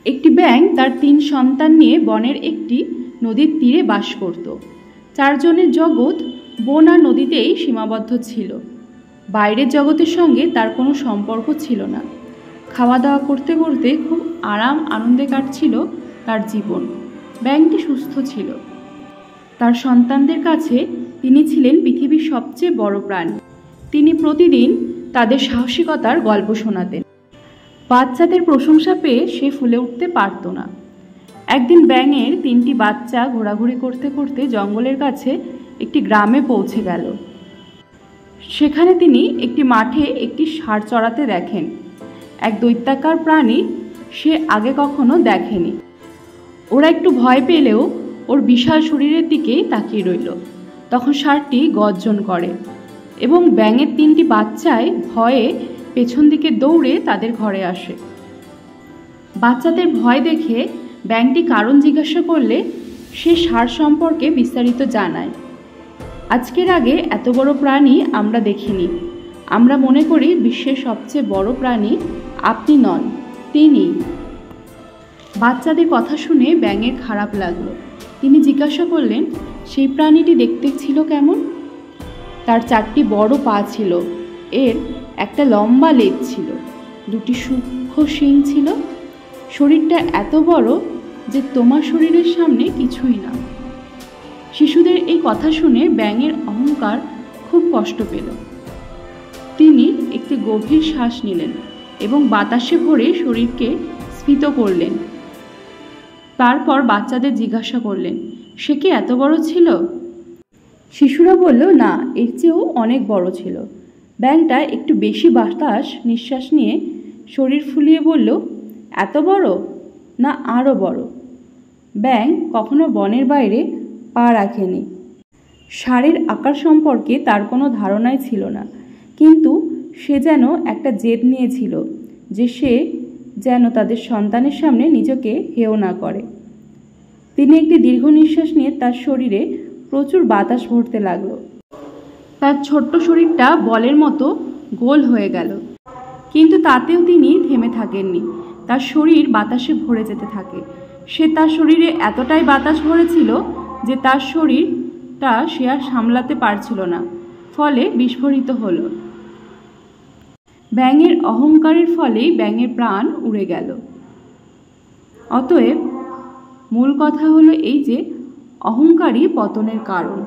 একটি ব্যাঙ তার ৩ সন্তান নিয়ে বনের একটি নদীর তীরে বাস করত। ৪ জনের জগৎ বন আর নদীতেই সীমাবদ্ধ ছিল। বাইরের জগতের সঙ্গে তার কোনো সম্পর্ক ছিল না। খাওয়া দাওয়া করতে করতে খুব আনন্দে কাটছিল তার জীবন। ব্যাঙটি সুস্থ ছিল। তার সন্তানদের কাছে তিনি ছিলেন পৃথিবীর সবচেয়ে বড় প্রাণী। তিনি প্রতিদিন তাদের সাহসিকতার গল্প শোনাতেন। বাচ্চাদের প্রশংসা পেয়ে সে ফুলে উঠতে পারত না। একদিন ব্যাঙের ৩টি বাচ্চা ঘোরাঘুরি করতে করতে জঙ্গলের কাছে একটি গ্রামে পৌঁছে গেল। সেখানে তিনি একটি মাঠে একটি ষাঁড় চড়াতে দেখেন। এক দৈত্যাকার প্রাণী সে আগে কখনো দেখেনি। ওরা একটু ভয় পেলেও ওর বিশাল শরীরের দিকেই তাকিয়ে রইল। তখন ষাঁড়টি গর্জন করে এবং ব্যাঙের ৩টি বাচ্চায় ভয়ে পেছন দিকে দৌড়ে তাদের ঘরে আসে। বাচ্চাদের ভয় দেখে ব্যাঙটি কারণ জিজ্ঞাসা করলে সে ষাঁড় সম্পর্কে বিস্তারিত জানায়। আজকের আগে এত বড় প্রাণী আমরা দেখিনি। আমরা মনে করি বিশ্বের সবচেয়ে বড় প্রাণী আপনি নন, তিনি। বাচ্চাদের কথা শুনে ব্যাঙের খারাপ লাগলো। তিনি জিজ্ঞাসা করলেন, সেই প্রাণীটি দেখতে ছিল কেমন? তার 4টি বড় পা ছিল, এর একটা লম্বা লেজ ছিল, 2টি সূক্ষ্ম শিং ছিল। শরীরটা এত বড় যে তোমার শরীরের সামনে কিছুই না। শিশুদের এই কথা শুনে ব্যাঙের অহংকার খুব কষ্ট পেল। তিনি একটি গভীর শ্বাস নিলেন এবং বাতাসে ভরে শরীরকে স্ফীত করলেন। তারপর বাচ্চাদের জিজ্ঞাসা করলেন, সে কি এত বড় ছিল? শিশুরা বলল, না, এর চেয়েও অনেক বড় ছিল। ব্যাঙটা একটু বেশি বাতাস নিঃশ্বাস নিয়ে শরীর ফুলিয়ে বলল, এত বড় না আরও বড়? ব্যাঙ কখনো বনের বাইরে পা রাখেনি। ষাঁড়ের আকার সম্পর্কে তার কোনো ধারণাই ছিল না, কিন্তু সে যেন একটা জেদ নিয়েছিল যে সে যেন তাদের সন্তানের সামনে নিজেকে হেয় না করে। তিনি একটি দীর্ঘ নিঃশ্বাস নিয়ে তার শরীরে প্রচুর বাতাস ভরতে লাগলো। তার ছোট্ট শরীরটা বলের মতো গোল হয়ে গেল, কিন্তু তাতেও তিনি থেমে থাকেননি। তার শরীর বাতাসে ভরে যেতে থাকে। তার শরীরে এতটাই বাতাস ভরেছিল যে তার শরীরটা সে আর সামলাতে পারছিল না, ফলে বিস্ফোরিত হলো। ব্যাঙের অহংকারের ফলেই ব্যাঙের প্রাণ উড়ে গেল। অতএব মূল কথা হলো এই যে অহংকারই পতনের কারণ।